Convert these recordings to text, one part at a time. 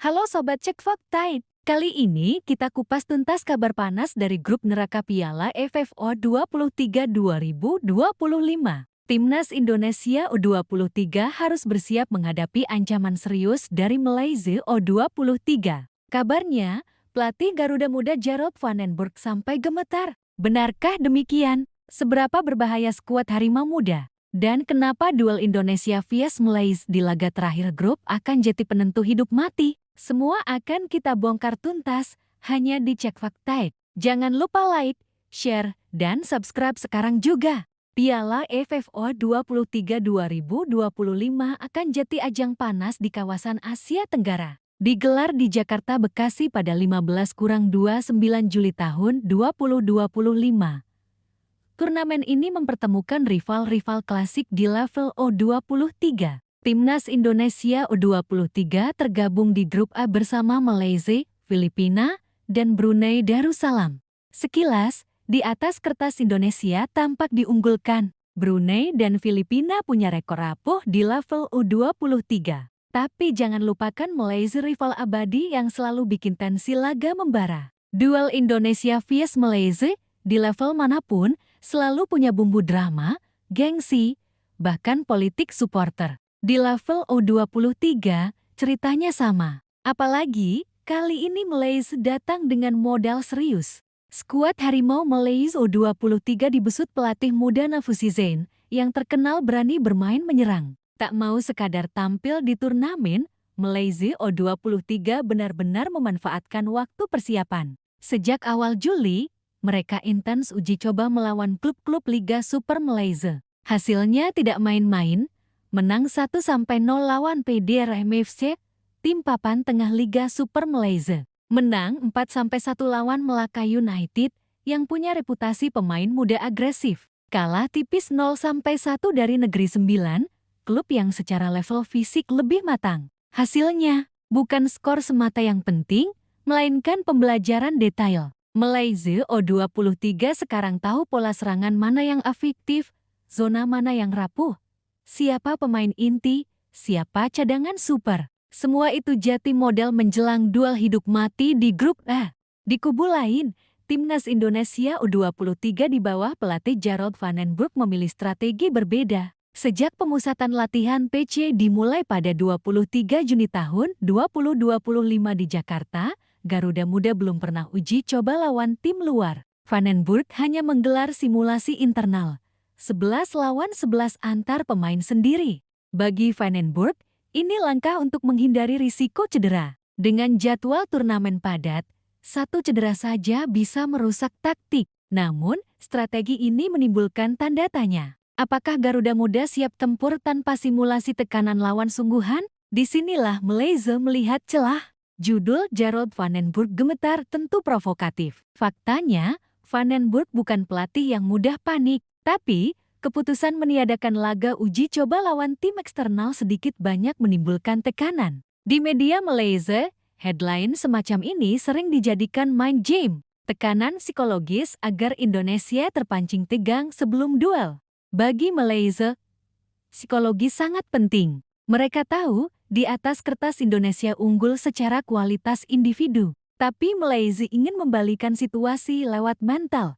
Halo Sobat Cek Fakta. Kali ini kita kupas tuntas kabar panas dari grup neraka Piala AFF U23 2025. Timnas Indonesia U23 harus bersiap menghadapi ancaman serius dari Malaysia U23. Kabarnya, pelatih Garuda Muda Jarod van den Berg sampai gemetar. Benarkah demikian? Seberapa berbahaya skuad Harimau Muda? Dan kenapa duel Indonesia vs Malaysia di laga terakhir grup akan jadi penentu hidup mati? Semua akan kita bongkar tuntas hanya di Cek Fakta. Jangan lupa like, share, dan subscribe sekarang juga. Piala AFF U23 2025 akan jadi ajang panas di kawasan Asia Tenggara. Digelar di Jakarta, Bekasi pada 15-29 Juli tahun 2025. Turnamen ini mempertemukan rival-rival klasik di level U23. Timnas Indonesia U23 tergabung di grup A bersama Malaysia, Filipina, dan Brunei Darussalam. Sekilas, di atas kertas Indonesia tampak diunggulkan. Brunei dan Filipina punya rekor rapuh di level U23. Tapi jangan lupakan Malaysia, rival abadi yang selalu bikin tensi laga membara. Duel Indonesia vs Malaysia di level manapun selalu punya bumbu drama, gengsi, bahkan politik supporter. Di level U23, ceritanya sama. Apalagi, kali ini Malaysia datang dengan modal serius. Skuad Harimau Malaysia U23 dibesut pelatih muda Nafusi Zain, yang terkenal berani bermain menyerang. Tak mau sekadar tampil di turnamen, Malaysia U23 benar-benar memanfaatkan waktu persiapan. Sejak awal Juli, mereka intens uji coba melawan klub-klub Liga Super Malaysia. Hasilnya tidak main-main, menang 1-0 lawan PDRM FC, tim papan tengah Liga Super Malaysia. Menang 4-1 lawan Melaka United, yang punya reputasi pemain muda agresif. Kalah tipis 0-1 dari Negeri Sembilan, klub yang secara level fisik lebih matang. Hasilnya, bukan skor semata yang penting, melainkan pembelajaran detail. Malaysia U23 sekarang tahu pola serangan mana yang efektif, zona mana yang rapuh, siapa pemain inti, siapa cadangan super. Semua itu jadi modal menjelang duel hidup mati di grup A. Di kubu lain, Timnas Indonesia U23 di bawah pelatih Jarod van den Berg memilih strategi berbeda. Sejak pemusatan latihan PC dimulai pada 23 Juni tahun 2025 di Jakarta, Garuda Muda belum pernah uji coba lawan tim luar. Van den Berg hanya menggelar simulasi internal, 11 lawan 11 antar pemain sendiri. Bagi Van den Berg, ini langkah untuk menghindari risiko cedera. Dengan jadwal turnamen padat, satu cedera saja bisa merusak taktik. Namun, strategi ini menimbulkan tanda tanya. Apakah Garuda Muda siap tempur tanpa simulasi tekanan lawan sungguhan? Disinilah Malaysia melihat celah. Judul Jarod van den Berg gemetar tentu provokatif. Faktanya, Van den Berg bukan pelatih yang mudah panik. Tapi, keputusan meniadakan laga uji coba lawan tim eksternal sedikit banyak menimbulkan tekanan. Di media Malaysia, headline semacam ini sering dijadikan mind game. Tekanan psikologis agar Indonesia terpancing tegang sebelum duel. Bagi Malaysia, psikologi sangat penting. Mereka tahu, di atas kertas Indonesia unggul secara kualitas individu. Tapi Malaysia ingin membalikan situasi lewat mental.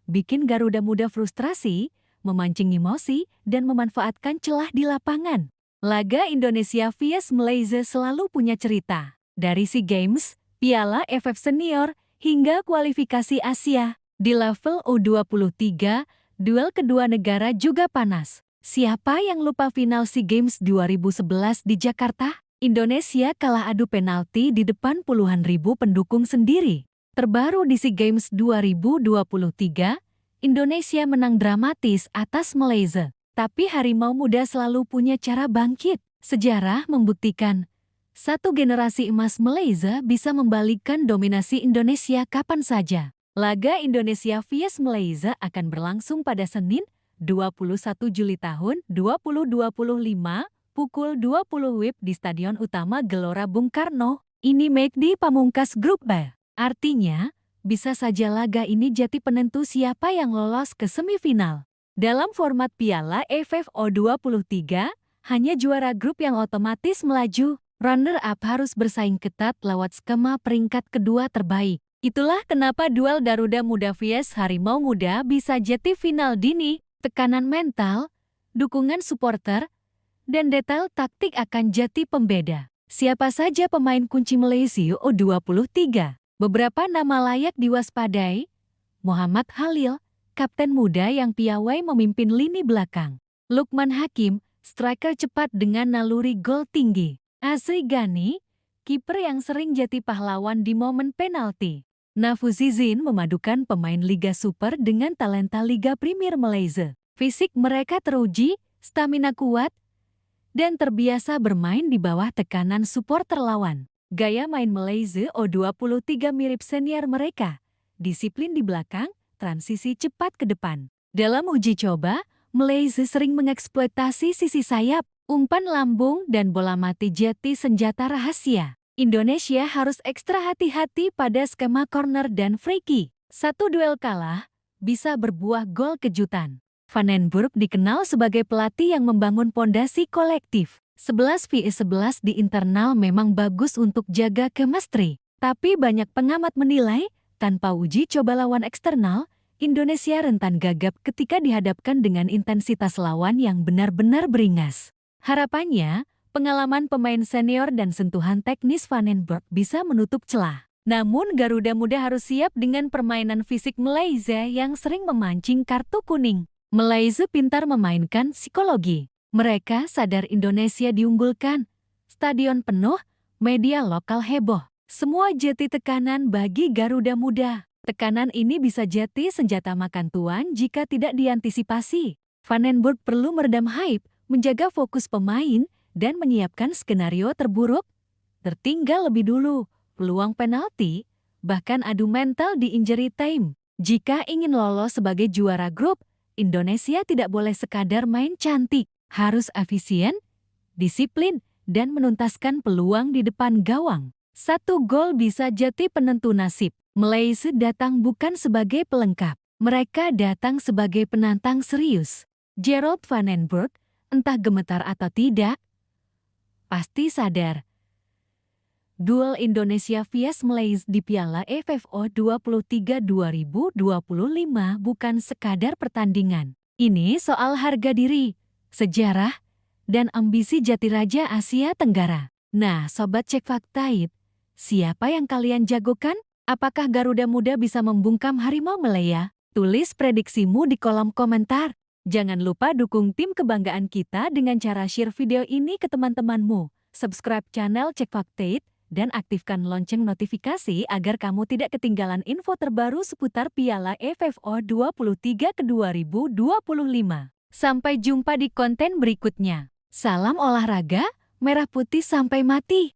Bikin Garuda Muda frustrasi, memancing emosi, dan memanfaatkan celah di lapangan. Laga Indonesia vs Malaysia selalu punya cerita. Dari SEA Games, Piala AFF Senior, hingga kualifikasi Asia. Di level U23, duel kedua negara juga panas. Siapa yang lupa final SEA Games 2011 di Jakarta? Indonesia kalah adu penalti di depan puluhan ribu pendukung sendiri. Terbaru di SEA Games 2023, Indonesia menang dramatis atas Malaysia. Tapi Harimau Muda selalu punya cara bangkit. Sejarah membuktikan, satu generasi emas Malaysia bisa membalikkan dominasi Indonesia kapan saja. Laga Indonesia vs Malaysia akan berlangsung pada Senin, 21 Juli tahun 2025, pukul 20 WIB di Stadion Utama Gelora Bung Karno. Ini McD pamungkas grup B. Artinya, bisa saja laga ini jadi penentu siapa yang lolos ke semifinal. Dalam format Piala AFF U23, hanya juara grup yang otomatis melaju. runner-up harus bersaing ketat lewat skema peringkat kedua terbaik. Itulah kenapa duel Garuda Muda vs Harimau Muda bisa jadi final dini. Tekanan mental, dukungan supporter, dan detail taktik akan jadi pembeda. Siapa saja pemain kunci Malaysia U23? Beberapa nama layak diwaspadai. Muhammad Khalil, kapten muda yang piawai memimpin lini belakang. Lukman Hakim, striker cepat dengan naluri gol tinggi. Azri Gani, kiper yang sering jadi pahlawan di momen penalti. Nafuzizin memadukan pemain Liga Super dengan talenta Liga Premier Malaysia. Fisik mereka teruji, stamina kuat, dan terbiasa bermain di bawah tekanan supporter lawan. Gaya main Malaysia U23 mirip senior mereka. Disiplin di belakang, transisi cepat ke depan. Dalam uji coba, Malaysia sering mengeksploitasi sisi sayap, umpan lambung, dan bola mati jadi senjata rahasia. Indonesia harus ekstra hati-hati pada skema corner dan free kick. Satu duel kalah, bisa berbuah gol kejutan. Van den Burg dikenal sebagai pelatih yang membangun pondasi kolektif. 11 vs 11 di internal memang bagus untuk jaga chemistry. Tapi banyak pengamat menilai, tanpa uji coba lawan eksternal, Indonesia rentan gagap ketika dihadapkan dengan intensitas lawan yang benar-benar beringas. Harapannya, pengalaman pemain senior dan sentuhan teknis Van den Burg bisa menutup celah. Namun Garuda Muda harus siap dengan permainan fisik Malaysia yang sering memancing kartu kuning. Malaysia pintar memainkan psikologi. Mereka sadar Indonesia diunggulkan. Stadion penuh, media lokal heboh. Semua jadi tekanan bagi Garuda Muda. Tekanan ini bisa jadi senjata makan tuan jika tidak diantisipasi. Van den Burg perlu meredam hype, menjaga fokus pemain, dan menyiapkan skenario terburuk. Tertinggal lebih dulu, peluang penalti, bahkan adu mental di injury time. Jika ingin lolos sebagai juara grup, Indonesia tidak boleh sekadar main cantik, harus efisien, disiplin, dan menuntaskan peluang di depan gawang. Satu gol bisa jadi penentu nasib. Malaysia datang bukan sebagai pelengkap, mereka datang sebagai penantang serius. Gerald Van den Burg, entah gemetar atau tidak, pasti sadar. Duel Indonesia vs Malaysia di Piala AFF U23 2025 bukan sekadar pertandingan. Ini soal harga diri, sejarah, dan ambisi jati raja Asia Tenggara. Nah, Sobat Cek Faktaid, siapa yang kalian jagokan? Apakah Garuda Muda bisa membungkam Harimau Malaya? Tulis prediksimu di kolom komentar. Jangan lupa dukung tim kebanggaan kita dengan cara share video ini ke teman-temanmu. Subscribe channel Cek Faktaid dan aktifkan lonceng notifikasi agar kamu tidak ketinggalan info terbaru seputar Piala AFF U23 ke 2025. Sampai jumpa di konten berikutnya. Salam olahraga, merah putih sampai mati.